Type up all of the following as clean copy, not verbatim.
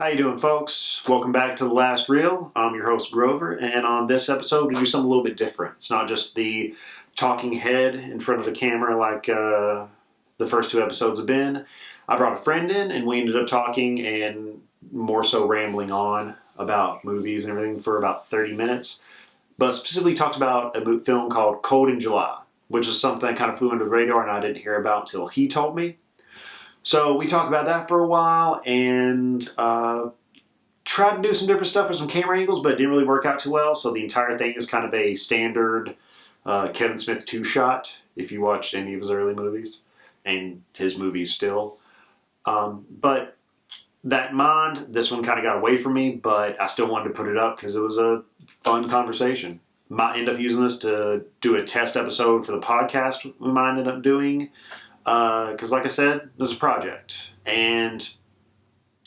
How you doing, folks? Welcome back to The Last Reel. I'm your host, Grover, and on this episode, we do something a little bit different. It's not just the talking head in front of the camera like the first two episodes have been. I brought a friend in, and we ended up talking and more so rambling on about movies and everything for about 30 minutes, but specifically talked about a film called Cold in July, which is something that kind of flew under the radar and I didn't hear about until he told me. So we talked about that for a while and tried to do some different stuff with some camera angles, but it didn't really work out too well. So the entire thing is kind of a standard Kevin Smith two-shot, if you watched any of his early movies, and his movies still. But that in mind, this one kind of got away from me, but I still wanted to put it up because it was a fun conversation. Might end up using this to do a test episode for the podcast we might end up doing. Because like I said, this is a project, and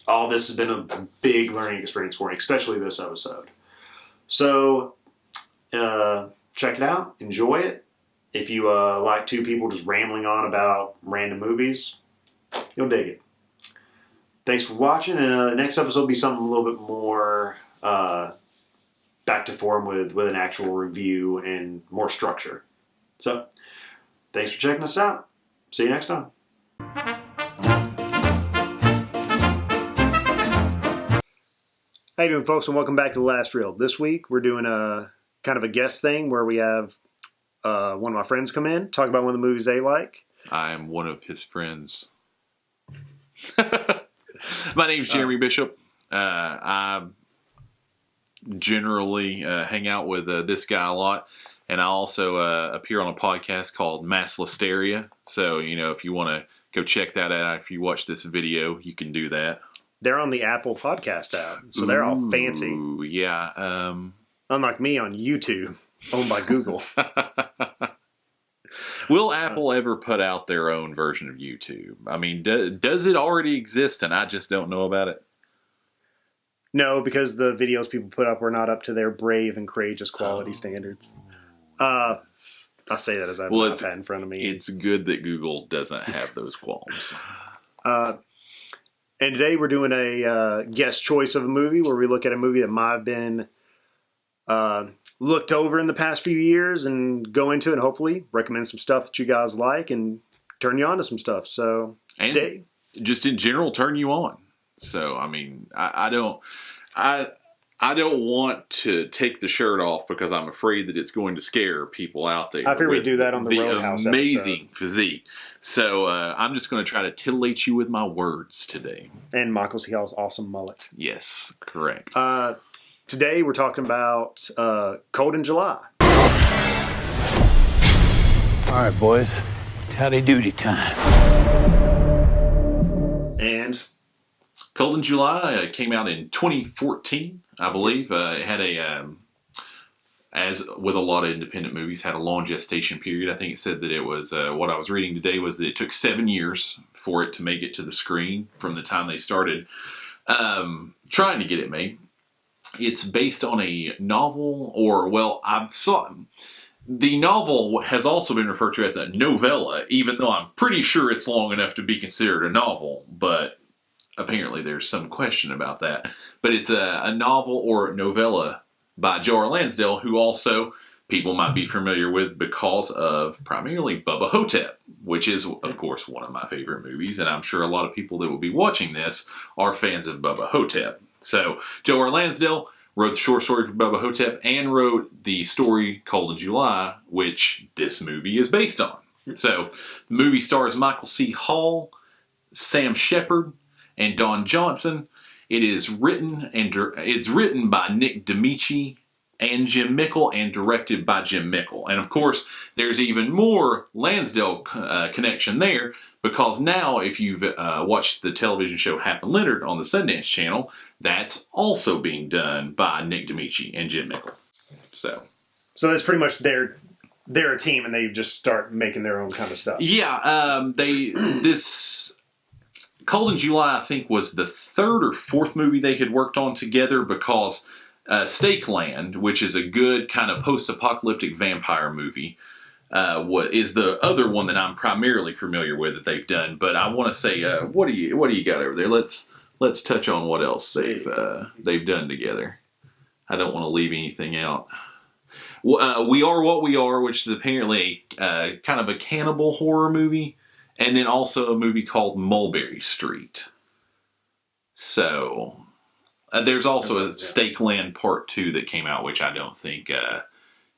all this has been a big learning experience for me, especially this episode. So, check it out, enjoy it. If you like two people just rambling on about random movies, you'll dig it. Thanks for watching, and next episode will be something a little bit more back to form with an actual review and more structure. So, thanks for checking us out. See you next time. How you doing, folks, and welcome back to The Last Reel. This week, we're doing a kind of a guest thing where we have one of my friends come in, talk about one of the movies they like. I am one of his friends. My name's Jeremy Bishop. I generally hang out with this guy a lot. And I also appear on a podcast called Mass Listeria. So, if you want to go check that out, if you watch this video, you can do that. They're on the Apple Podcast app, so they're all fancy. Ooh, yeah. Unlike me on YouTube, owned by Google. Will Apple ever put out their own version of YouTube? I mean, does it already exist and I just don't know about it? No, because the videos people put up were not up to their brave and courageous quality standards. I say that as I have an iPad in front of me. It's good that Google doesn't have those qualms. And today we're doing a guest choice of a movie where we look at a movie that might have been looked over in the past few years and go into it and hopefully recommend some stuff that you guys like and turn you on to some stuff. So today, and just in general, turn you on. So, I mean, I don't want to take the shirt off because I'm afraid that it's going to scare people out there. I figured we'd do that on the Roadhouse amazing episode. Physique. So I'm just going to try to titillate you with my words today. And Michael C. Hall's awesome mullet. Yes, correct. Today we're talking about Cold in July. All right, boys. It's howdy doody time. And Cold in July came out in 2014, I believe. It had as with a lot of independent movies, had a long gestation period. I think it said that it was, what I was reading today was that it took 7 years for it to make it to the screen from the time they started trying to get it made. It's based on a novel, the novel has also been referred to as a novella, even though I'm pretty sure it's long enough to be considered a novel, but apparently there's some question about that. But it's a novel or novella by Joe R. Lansdale, who also people might be familiar with because of primarily Bubba Hotep, which is, of course, one of my favorite movies. And I'm sure a lot of people that will be watching this are fans of Bubba Hotep. So Joe R. Lansdale wrote the short story for Bubba Hotep and wrote the story Cold in July, which this movie is based on. So the movie stars Michael C. Hall, Sam Shepard, and Don Johnson. It is written by Nick D'Amici and Jim Mickle and directed by Jim Mickle. And of course, there's even more Lansdale connection there because now if you've watched the television show Hap and Leonard on the Sundance Channel, that's also being done by Nick D'Amici and Jim Mickle. So that's pretty much they're a team and they just start making their own kind of stuff. Yeah, this Cold in July, I think, was the third or fourth movie they had worked on together because Stakeland, which is a good kind of post-apocalyptic vampire movie, is the other one that I'm primarily familiar with that they've done. But I want to say, what do you got over there? Let's let's touch on what else they've done together. I don't want to leave anything out. We Are What We Are, which is apparently kind of a cannibal horror movie, and then also a movie called Mulberry Street. So there's also a Stake Land Part 2 that came out, which I don't think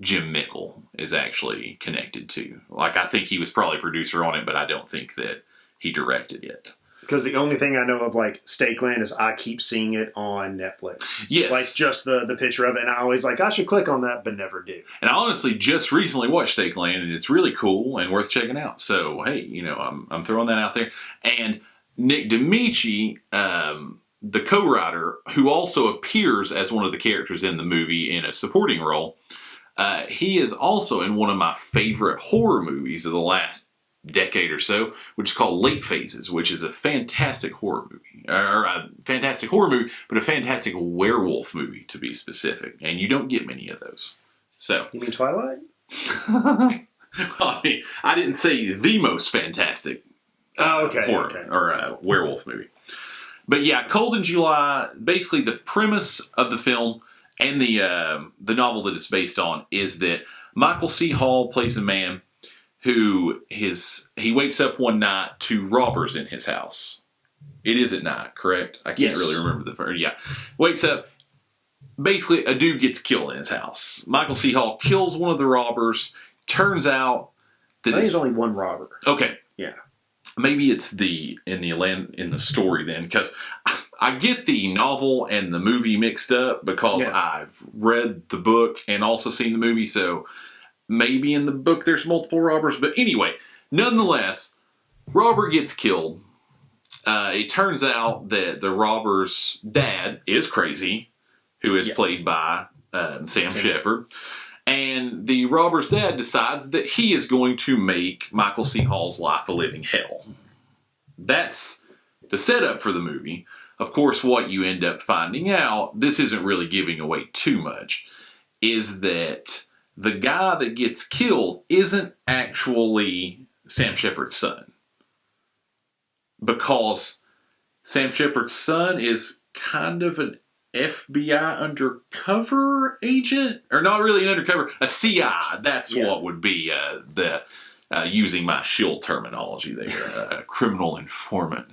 Jim Mickle is actually connected to. Like, I think he was probably producer on it, but I don't think that he directed it. Because the only thing I know of, like, Stake Land is I keep seeing it on Netflix. Yes. Like, just the picture of it, and I always like, I should click on that, but never do. And I honestly just recently watched Stake Land, and it's really cool and worth checking out. So, hey, I'm throwing that out there. And Nick D'Amici, the co-writer, who also appears as one of the characters in the movie in a supporting role, he is also in one of my favorite horror movies of the last decade or so, which is called Late Phases, which is a fantastic horror movie. Or a fantastic horror movie, but a fantastic werewolf movie, to be specific. And you don't get many of those. So, you mean Twilight? I mean, I didn't say the most fantastic horror or werewolf movie. But yeah, Cold in July, basically the premise of the film and the novel that it's based on is that Michael C. Hall plays a man who he wakes up one night to robbers in his house. It is at night, correct? I can't really remember the first. Yeah. Wakes up, basically a dude gets killed in his house. Michael C. Hall kills one of the robbers. Turns out that I think it's only one robber. Okay. Yeah. Maybe it's in the story then, because I get the novel and the movie mixed up because I've read the book and also seen the movie, so maybe in the book there's multiple robbers. But anyway, nonetheless, robber gets killed. It turns out that the robber's dad is crazy, who is played by Sam Shepard. And the robber's dad decides that he is going to make Michael C. Hall's life a living hell. That's the setup for the movie. Of course, what you end up finding out, this isn't really giving away too much, is that the guy that gets killed isn't actually Sam Shepard's son. Because Sam Shepard's son is kind of an FBI undercover agent, or not really an undercover, a CI. That's what would be using my shield terminology there, a criminal informant.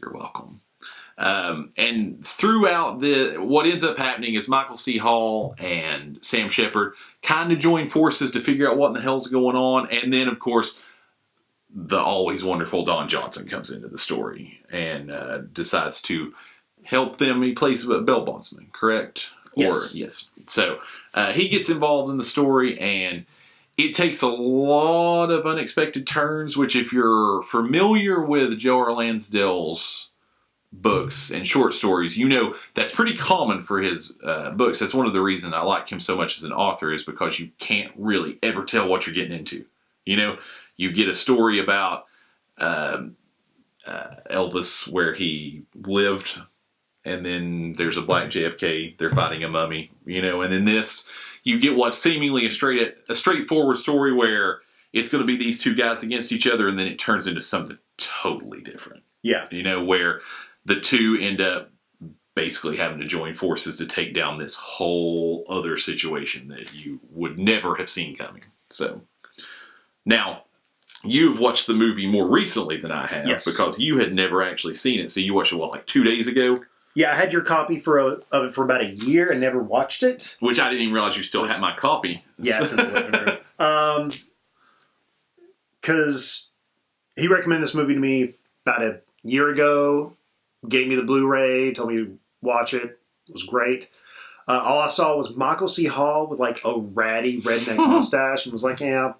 You're welcome. And throughout what ends up happening is Michael C. Hall and Sam Shepard kind of join forces to figure out what in the hell's going on, and then of course the always wonderful Don Johnson comes into the story and decides to help them. He plays a bail bondsman, correct? Yes. Yes. So he gets involved in the story, and it takes a lot of unexpected turns, which if you're familiar with Joe R. Lansdale's books and short stories, you know that's pretty common for his books. That's one of the reasons I like him so much as an author, is because you can't really ever tell what you're getting into. You know, you get a story about Elvis where he lived, and then there's a black JFK, they're fighting a mummy, you know, and then this, you get what's seemingly a straightforward story where it's going to be these two guys against each other, and then it turns into something totally different. Yeah. You know, where the two end up basically having to join forces to take down this whole other situation that you would never have seen coming. So, now, you've watched the movie more recently than I have, because you had never actually seen it. So you watched it, like 2 days ago? Yeah, I had your copy of it for about a year and never watched it. Which I didn't even realize you still had my copy. Yeah, it's in the living room. Because he recommended this movie to me about a year ago, gave me the Blu-ray, told me to watch it. It was great. All I saw was Michael C. Hall with like a ratty redneck mustache, and was like, yeah,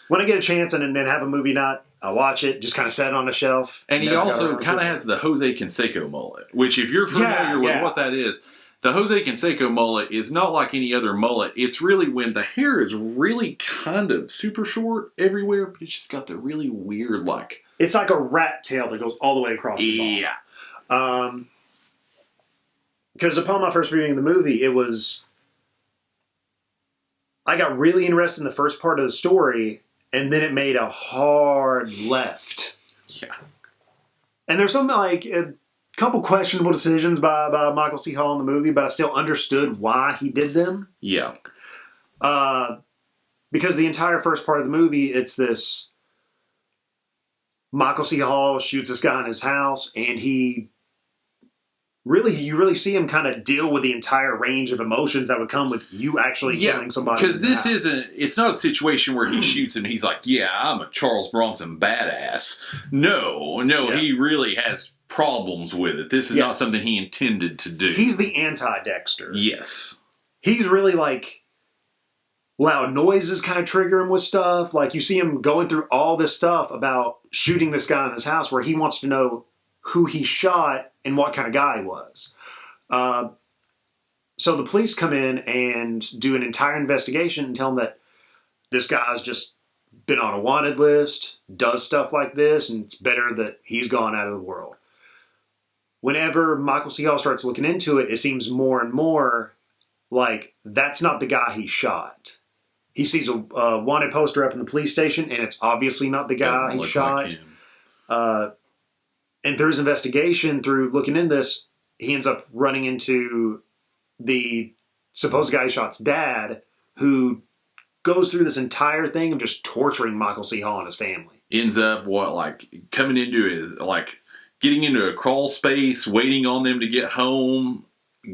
when I get a chance and then have a movie night, I'll watch it. Just kind of set it on the shelf. And he also kind of has the Jose Canseco mullet, which if you're familiar with what that is, the Jose Canseco mullet is not like any other mullet. It's really when the hair is really kind of super short everywhere, but it's just got the really weird, like... It's like a rat tail that goes all the way across the ball. Yeah. Because upon my first viewing of the movie, it was... I got really interested in the first part of the story, and then it made a hard left. Yeah. And there's something like... couple questionable decisions by Michael C. Hall in the movie, but I still understood why he did them. Yeah. Because the entire first part of the movie, it's this Michael C. Hall shoots this guy in his house, and you really see him kind of deal with the entire range of emotions that would come with you actually killing somebody. Because it's not a situation where he shoots and he's like, yeah, I'm a Charles Bronson badass. No, he really has problems with it. This is not something he intended to do. He's the anti-Dexter. Yes. He's really like, loud noises kind of trigger him with stuff. Like, you see him going through all this stuff about shooting this guy in his house where he wants to know who he shot and what kind of guy he was. So the police come in and do an entire investigation and tell him that this guy's just been on a wanted list, does stuff like this, and it's better that he's gone out of the world. Whenever Michael C. Hall starts looking into it, it seems more and more like that's not the guy he shot. He sees a wanted poster up in the police station, and it's obviously not the guy he shot. And through his investigation, through looking into this, he ends up running into the supposed guy he shot's dad, who goes through this entire thing of just torturing Michael C. Hall and his family. Ends up coming into his getting into a crawl space, waiting on them to get home.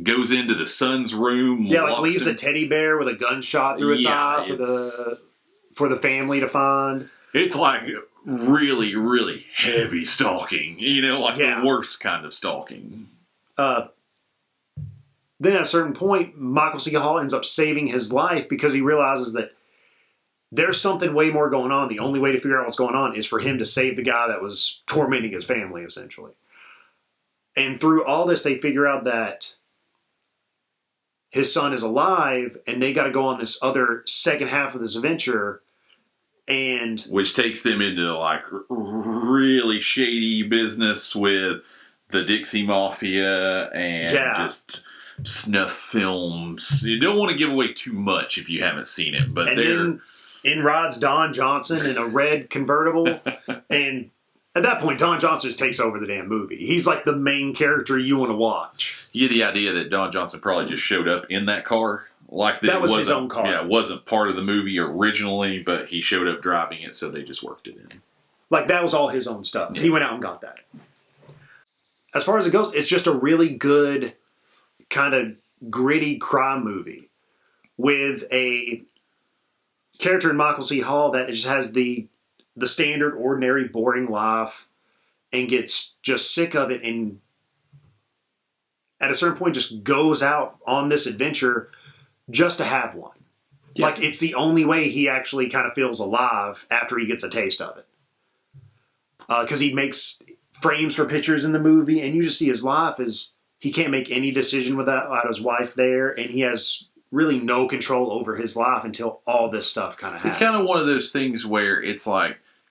Goes into the son's room. Yeah, leaves a teddy bear with a gunshot through its eye for the family to find. It's really, really heavy stalking. The worst kind of stalking. Then at a certain point, Michael C. Hall ends up saving his life because he realizes that there's something way more going on. The only way to figure out what's going on is for him to save the guy that was tormenting his family, essentially. And through all this, they figure out that his son is alive, and they got to go on this other second half of this adventure, and which takes them into really shady business with the Dixie Mafia and just snuff films. You don't want to give away too much if you haven't seen it, but then in rides Don Johnson in a red convertible, and at that point, Don Johnson just takes over the damn movie. He's like the main character you want to watch. You get the idea that Don Johnson probably just showed up in that car. That was his own car. Yeah, it wasn't part of the movie originally, but he showed up driving it, so they just worked it in. That was all his own stuff. Yeah. He went out and got that. As far as it goes, it's just a really good kind of gritty crime movie with a character in Michael C. Hall that just has the standard, ordinary, boring life and gets just sick of it, and at a certain point just goes out on this adventure just to have one. Yeah. It's the only way he actually kind of feels alive after he gets a taste of it. Because he makes frames for pictures in the movie, and you just see his life as he can't make any decision without his wife there, and he has really no control over his life until all this stuff kind of happens. It's kind of one of those things where it's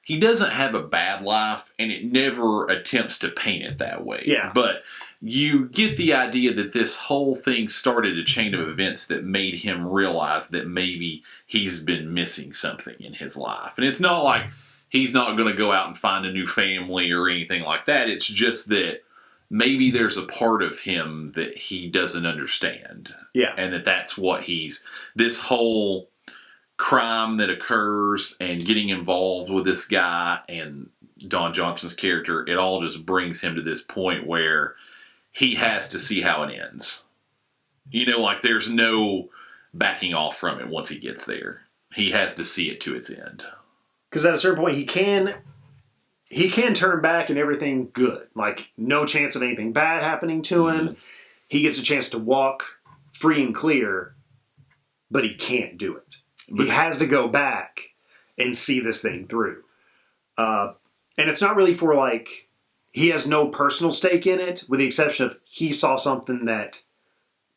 he doesn't have a bad life, and it never attempts to paint it that way. Yeah. But you get the idea that this whole thing started a chain of events that made him realize that maybe he's been missing something in his life. And it's not like he's not going to go out and find a new family or anything like that. It's just that maybe there's a part of him that he doesn't understand. Yeah. And that's what this whole crime that occurs and getting involved with this guy and Don Johnson's character, it all just brings him to this point where he has to see how it ends. There's no backing off from it once he gets there. He has to see it to its end. Because at a certain point, he can turn back and everything good. No chance of anything bad happening to him. Mm-hmm. He gets a chance to walk free and clear, but he can't do it. He has to go back and see this thing through. And it's not really for he has no personal stake in it, with the exception of he saw something that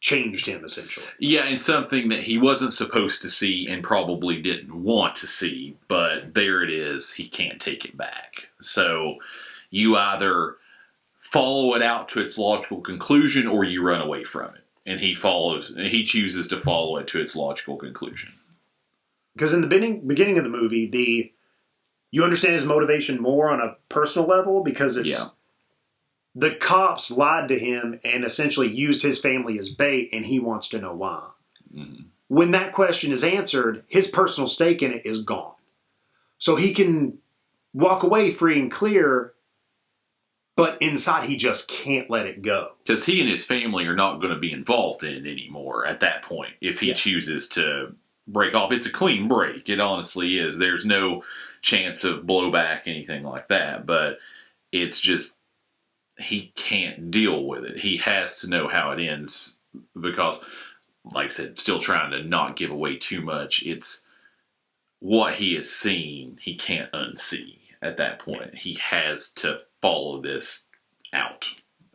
changed him, essentially. Yeah, and something that he wasn't supposed to see and probably didn't want to see, but there it is. He can't take it back. So you either follow it out to its logical conclusion or you run away from it. And he chooses to follow it to its logical conclusion. Because in the beginning of the movie, you understand his motivation more on a personal level, because it's the cops lied to him and essentially used his family as bait, and he wants to know why. Mm-hmm. When that question is answered, his personal stake in it is gone. So he can walk away free and clear, but inside he just can't let it go. Because he and his family are not going to be involved in it anymore at that point if he chooses to break off. It's a clean break. It honestly is. There's no chance of blowback, anything like that. But it's just, he can't deal with it. He has to know how it ends because, like I said, still trying to not give away too much. It's what he has seen, he can't unsee at that point. He has to follow this out.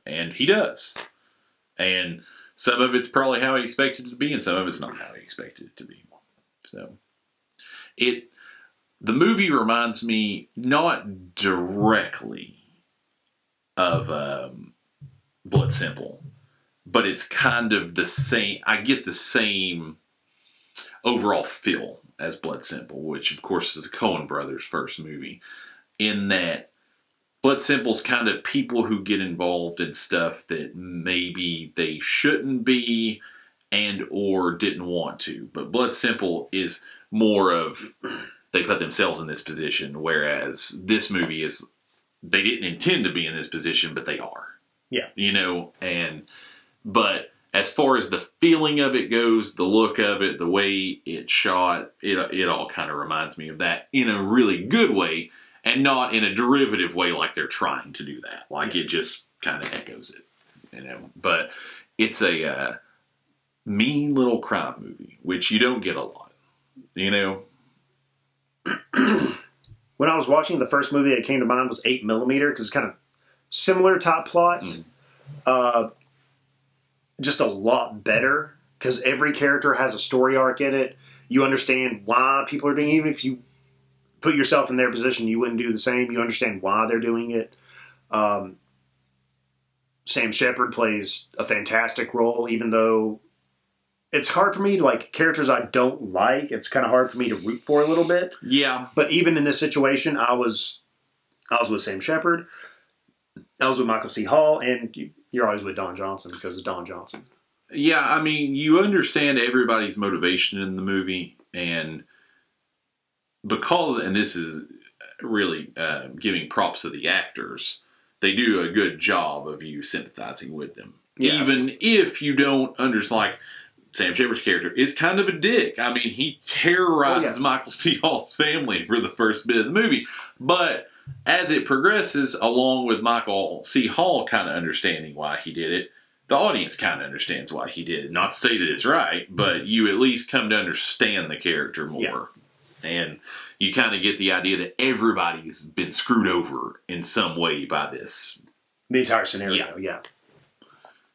And he does. And some of it's probably how he expected it to be, and some of it's not how he expected it to be. So, the movie reminds me not directly of Blood Simple, but it's kind of the same. I get the same overall feel as Blood Simple, which of course is the Coen brothers' first movie, in that Blood Simple's kind of people who get involved in stuff that maybe they shouldn't be and or didn't want to. But Blood Simple is more of they put themselves in this position, whereas this movie is they didn't intend to be in this position, but they are. Yeah. You know, but as far as the feeling of it goes, the look of it, the way it's shot, it all kind of reminds me of that in a really good way and not in a derivative way like they're trying to do that. Like it just kind of echoes it, you know. But it's a mean little crime movie, which you don't get a lot, you know. When I was watching, the first movie that came to mind was 8mm because it's kind of similar top plot. Just a lot better because every character has a story arc in it. You understand why people are doing it. Even if you put yourself in their position, you wouldn't do the same. You understand why they're doing it. Sam Shepard plays a fantastic role, even though it's hard for me to like characters I don't like. It's kind of hard for me to root for a little bit. Yeah. But even in this situation, I was with Sam Shepard. I was with Michael C. Hall, and you're always with Don Johnson because it's Don Johnson. Yeah, I mean, you understand everybody's motivation in the movie, and this is really giving props to the actors, they do a good job of you sympathizing with them. Yeah, even if you don't understand, like, Sam Shepard's character is kind of a dick. I mean, he terrorizes Michael C. Hall's family for the first bit of the movie, but as it progresses, along with Michael C. Hall kind of understanding why he did it, the audience kind of understands why he did it. Not to say that it's right, but you at least come to understand the character more. Yeah. And you kind of get the idea that everybody's been screwed over in some way by this. The entire scenario, yeah.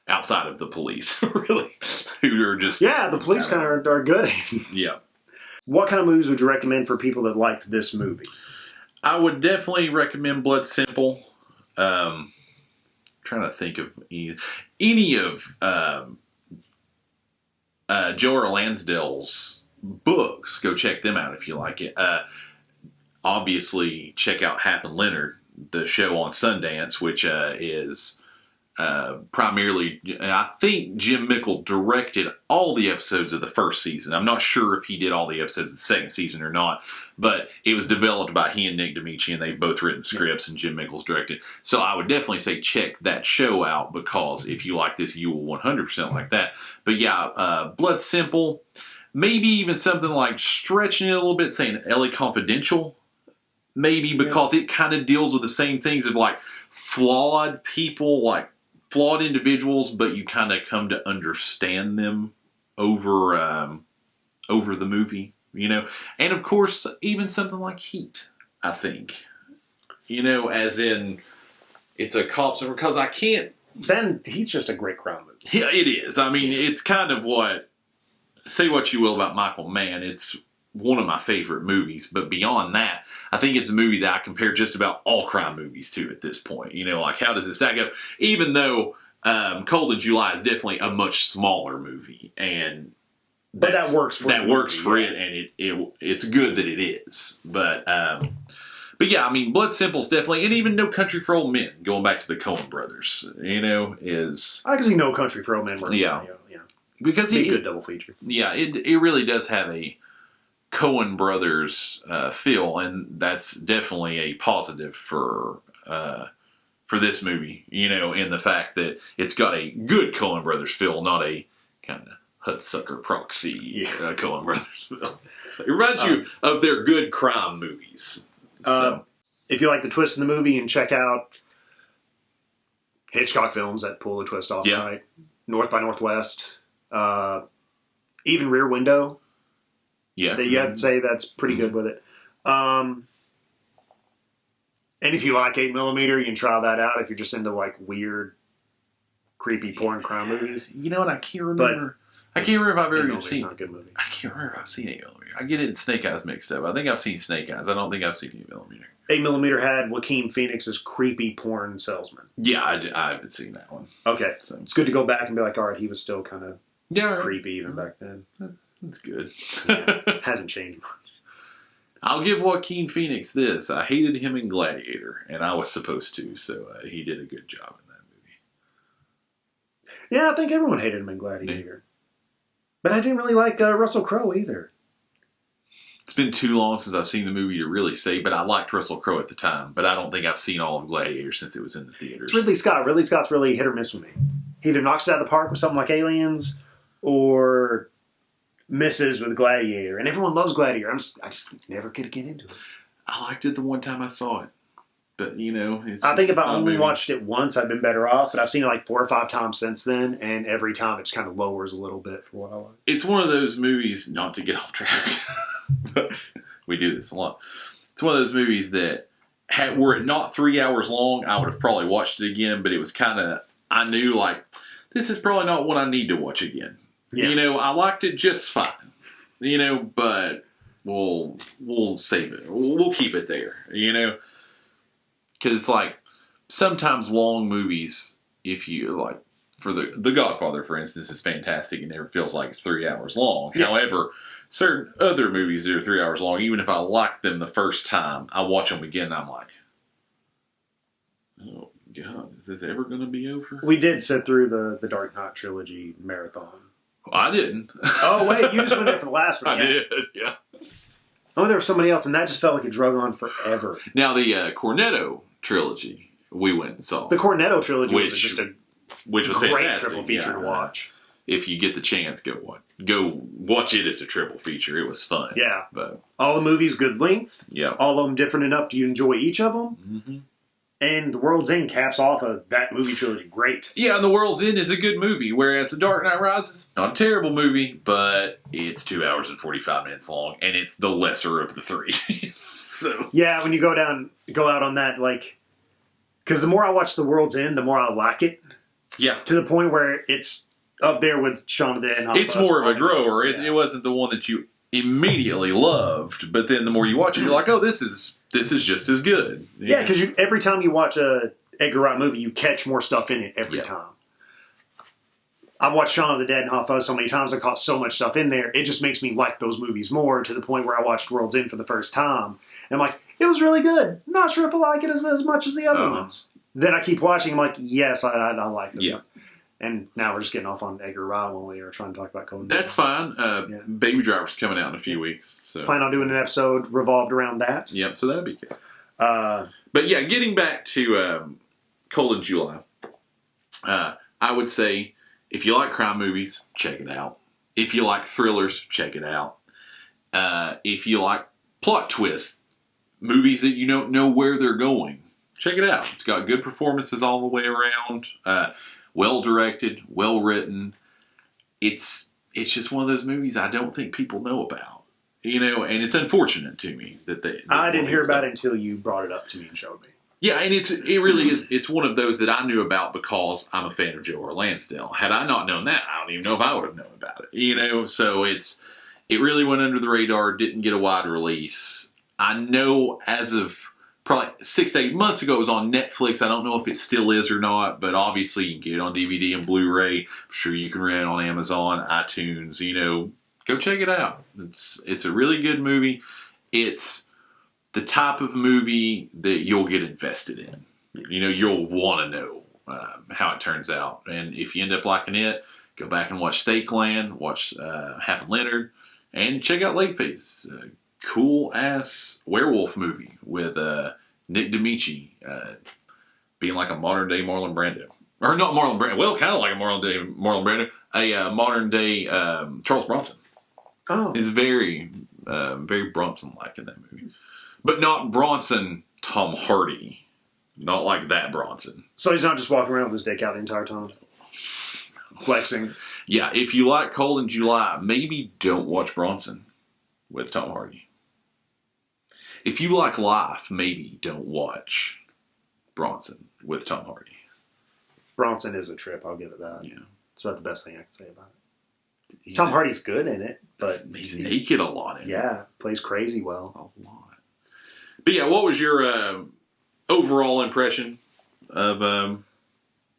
Outside of the police, really. Who are just... Yeah, the police kind of are good. Yeah. What kind of movies would you recommend for people that liked this movie? I would definitely recommend Blood Simple. Trying to think of any of Joe R. Lansdale's books. Go check them out if you like it. Obviously, check out Hap and Leonard, the show on Sundance, which is primarily, I think Jim Mickle directed all the episodes of the first season. I'm not sure if he did all the episodes of the second season or not, but it was developed by he and Nick D'Amici, and they've both written scripts, and Jim Mickle's directed. So I would definitely say check that show out, because if you like this, you will 100% like that. But yeah, Blood Simple, maybe even something like stretching it a little bit, saying LA Confidential, maybe, because it kind of deals with the same things of like flawed people, like flawed individuals, but you kind of come to understand them over the movie, you know. And of course, even something like Heat, I think, you know, as in it's a cops, because I can't. Then Heat's just a great crime movie. Yeah, it is. I mean, it's kind of what, say what you will about Michael Mann, it's one of my favorite movies, but beyond that, I think it's a movie that I compare just about all crime movies to at this point. You know, like, how does it stack up? Even though Cold in July is definitely a much smaller movie, and but that works for it, and it's good that it is. But But yeah, I mean, Blood Simple's definitely, and even No Country for Old Men, going back to the Coen brothers, is... I can see No Country for Old Men. Yeah. Yeah. Because Be a good double feature. Yeah, it really does have a Coen brothers feel, and that's definitely a positive for this movie, in the fact that it's got a good Coen brothers feel, not a kind of Hudsucker Proxy Coen brothers feel. It reminds you of their good crime movies. So. If you like the twist in the movie, and check out Hitchcock films that pull the twist off, right? North by Northwest, even Rear Window. Yeah. I'd say that's pretty good with it. And if you like 8mm, you can try that out if you're just into like weird, creepy porn crime movies. You know what? I can't remember. I can't remember if I've ever seen. Not a good movie. I can't remember if I've seen 8mm. I get it in Snake Eyes mixed up. I think I've seen Snake Eyes. I don't think I've seen 8mm. 8mm had Joaquin Phoenix's creepy porn salesman. Yeah, I haven't seen that one. Okay, so it's good to go back and be like, all right, he was still kind of creepy even back then. That's good. Hasn't changed much. I'll give Joaquin Phoenix this. I hated him in Gladiator, and I was supposed to, so he did a good job in that movie. Yeah, I think everyone hated him in Gladiator. But I didn't really like Russell Crowe either. It's been too long since I've seen the movie to really say, but I liked Russell Crowe at the time. But I don't think I've seen all of Gladiator since it was in the theaters. It's Ridley Scott. Ridley Scott's really hit or miss with me. He either knocks it out of the park with something like Aliens, or misses with Gladiator. And everyone loves Gladiator. I just never could get into it. I liked it the one time I saw it. But, it's I think if I only watched it once, I'd been better off. But I've seen it like 4 or 5 times since then, and every time it just kind of lowers a little bit for what I like. It's one of those movies, not to get off track, but we do this a lot. It's one of those movies that, were it not 3 hours long, I would have probably watched it again, but it was kind of, I knew, like, this is probably not what I need to watch again. Yeah. I liked it just fine, but we'll save it. We'll keep it there, Because it's like, sometimes long movies, if you, like, for the Godfather, for instance, is fantastic. It never feels like it's 3 hours long. Yeah. However, certain other movies that are 3 hours long, even if I like them the first time, I watch them again and I'm like, oh, God, is this ever going to be over? We did sit through the Dark Knight trilogy marathon. Well, I didn't. Oh, wait, you just went there for the last one. I did, yeah. Oh, there was somebody else, and that just felt like it drug on forever. Now, the Cornetto trilogy, we went and saw. The Cornetto trilogy was just a great fantastic triple feature to watch. If you get the chance, go watch it as a triple feature. It was fun. Yeah. But all the movies, good length. Yeah. All of them different enough to you enjoy each of them. Mm-hmm. And The World's End caps off of that movie trilogy. Great. Yeah, and The World's End is a good movie, whereas The Dark Knight Rises, not a terrible movie, but it's 2 hours and 45 minutes long, and it's the lesser of the three. So yeah, when you go out on that, like, because the more I watch The World's End, the more I like it. Yeah. To the point where it's up there with Shaun of the Dead and Hot It's Fuzz. more of a grower. It wasn't the one that you immediately loved, but then the more you watch it, you're like, oh, this is just as good. Yeah, because every time you watch a Edgar Wright movie, you catch more stuff in it every time. I've watched Shaun of the Dead and Hot Fuzz so many times, I caught so much stuff in there, it just makes me like those movies more, to the point where I watched World's End for the first time, and I'm like, it was really good. I'm not sure if I like it as much as the other ones. Then I keep watching, I'm like, yes, I like them. Yeah. And now we're just getting off on Edgar Wright when we are trying to talk about Coen. That's fine. Baby Driver's coming out in a few weeks. So plan on doing an episode revolved around that. Yep, so that'd be good. But yeah, getting back to Cold in July, I would say if you like crime movies, check it out. If you like thrillers, check it out. If you like plot twists, movies that you don't know where they're going, check it out. It's got good performances all the way around. Well directed, well written. It's just one of those movies I don't think people know about. And it's unfortunate to me that I didn't hear about it until you brought it up to me and showed me. Yeah, and it really is. It's one of those that I knew about because I'm a fan of Joe R. Lansdale. Had I not known that, I don't even know if I would have known about it. So it really went under the radar. Didn't get a wide release. I know as of probably 6 to 8 months ago, it was on Netflix. I don't know if it still is or not, but obviously you can get it on DVD and Blu-ray. I'm sure you can rent it on Amazon, iTunes. Go check it out. It's a really good movie. It's the type of movie that you'll get invested in. You know, you'll want to know how it turns out. And if you end up liking it, go back and watch Stakeland, watch Happen Leonard, and check out Late Phase. Cool-ass werewolf movie with Nick D'Amici being like a modern-day Marlon Brando. Or not Marlon Brando. Well, kind of like a modern-day Marlon Brando. A modern-day Charles Bronson. Oh. Is very, very Bronson-like in that movie. But not Bronson Tom Hardy. Not like that Bronson. So he's not just walking around with his dick out the entire time? Flexing. Yeah, if you like Cold in July, maybe don't watch Bronson with Tom Hardy. If you like Life, maybe don't watch Bronson with Tom Hardy. Bronson is a trip, I'll give it that. Yeah. It's about the best thing I can say about it. Tom Hardy's good in it, but... He's naked a lot in it. Yeah, plays crazy well. A lot. But yeah, what was your overall impression of...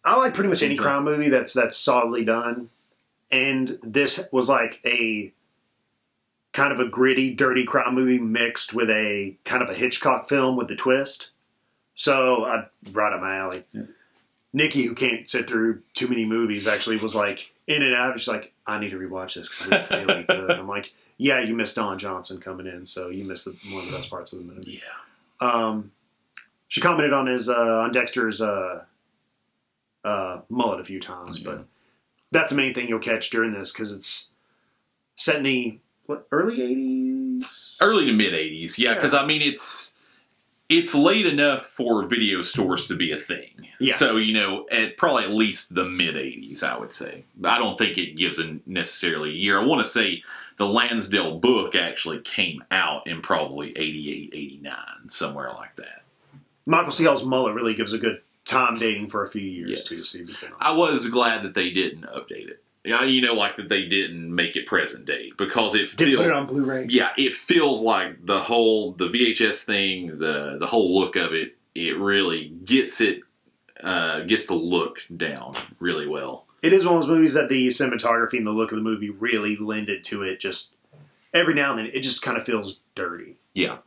I like pretty much any crime movie that's solidly done. And this was like a kind of a gritty, dirty crime movie mixed with a kind of a Hitchcock film with the twist. So, right up my alley. Yeah. Nikki, who can't sit through too many movies, actually was like in and out. She's like, I need to rewatch this because it's really good. I'm like, yeah, you missed Don Johnson coming in, so you missed one of the best parts of the movie. Yeah. She commented on his on Dexter's mullet a few times, but that's the main thing you'll catch during this because it's set in the early 80s, early to mid 80s. Yeah, because I mean it's late enough for video stores to be a thing. Yeah. So, you know, probably at least the mid-'80s, I would say. I don't think it gives necessarily a year. I want to say the Lansdale book actually came out in probably 88, 89, somewhere like that. Michael C. Hall's mullet really gives a good time dating for a few years, too. So I was glad that they didn't update it. You know, like that they didn't make it present day because it feels... Didn't put it on Blu-ray? Yeah, it feels like the VHS thing, the whole look of it, it really gets the look down really well. It is one of those movies that the cinematography and the look of the movie really lended to it. Just every now and then, it just kind of feels dirty. Yeah.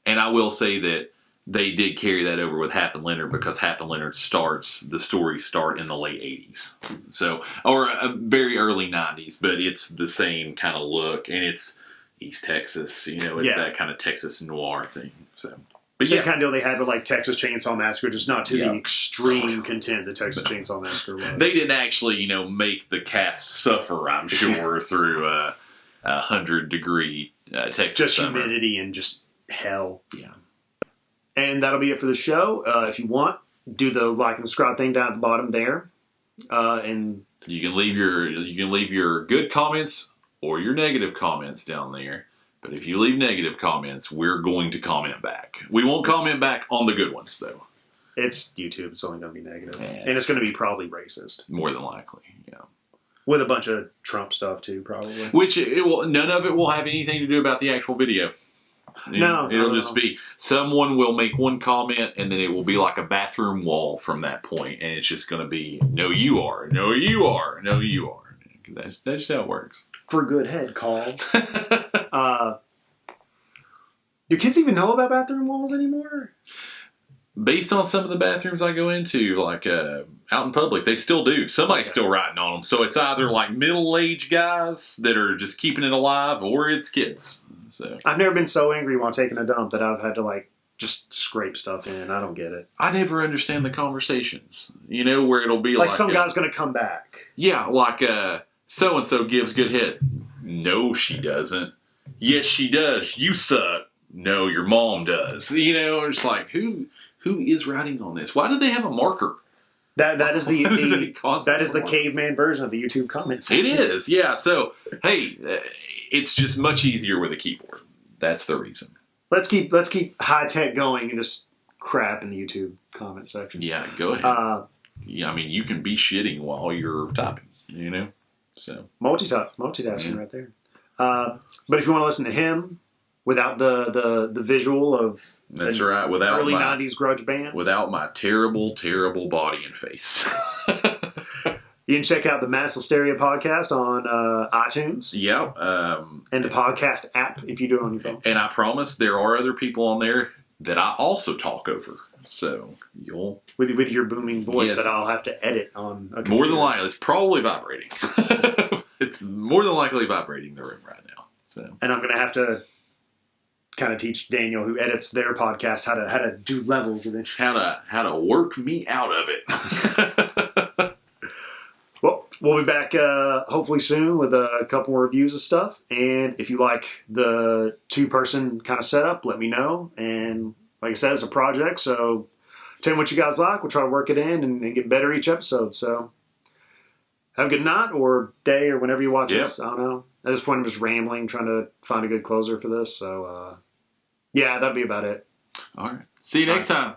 And I will say that they did carry that over with Happen Leonard because Happen Leonard the stories start in the late 80s. So, or very early 90s, but it's the same kind of look, and it's East Texas, you know, it's that kind of Texas noir thing. So, but same kind of deal they had with like Texas Chainsaw Massacre, just not to the extreme content that Texas Chainsaw Massacre was. They didn't actually, you know, make the cast suffer, I'm sure, through 100-degree Texas just summer. Humidity and just hell. Yeah. And that'll be it for the show. If you want, do the like and subscribe thing down at the bottom there. And you can leave your good comments or your negative comments down there. But if you leave negative comments, we're going to comment back. We won't comment back on the good ones, though. It's YouTube. It's only going to be negative. And it's going to be probably racist. More than likely, yeah. With a bunch of Trump stuff, too, probably. Which, none of it will have anything to do about the actual video. It'll just be someone will make one comment and then it will be like a bathroom wall from that point, and it's just going to be no you are, no you are, no you are. That's just how it works. For good head call. Do kids even know about bathroom walls anymore? Based on some of the bathrooms I go into, like out in public, they still do. Somebody's still writing on them. So it's either like middle-aged guys that are just keeping it alive, or it's kids. So I've never been so angry while taking a dump that I've had to like just scrape stuff in. I don't get it. I never understand the conversations. You know, where it'll be like some guy's going to come back. Yeah, like so-and-so gives good head. No, she doesn't. Yes, she does. You suck. No, your mom does. You know, it's like, who is writing on this? Why do they have a marker? That is the caveman version of the YouTube comment section. It is, yeah. So, hey, it's just much easier with a keyboard. That's the reason. Let's keep high tech going and just crap in the YouTube comment section. Yeah, go ahead. Yeah, I mean, you can be shitting while you're typing. You know, so multitasking right there. But if you want to listen to him without the visual of that's right, without early 90s grudge band, without my terrible body and face. You can check out the Mass Hysteria podcast on iTunes. Yeah. And the podcast app if you do it on your phone. And I promise there are other people on there that I also talk over. So you'll... With your booming voice Yes. that I'll have to edit on a computer. More than likely. It's probably vibrating. It's more than likely vibrating the room right now. So. And I'm going to have to kind of teach Daniel, who edits their podcast, how to do levels eventually. How to work me out of it. Well, we'll be back hopefully soon with a couple more reviews of stuff. And if you like the 2-person kind of setup, let me know. And like I said, it's a project, so tell me what you guys like. We'll try to work it in and get better each episode. So have a good night or day or whenever you watch this. I don't know. At this point, I'm just rambling, trying to find a good closer for this. So, yeah, that'd be about it. All right. See you next time.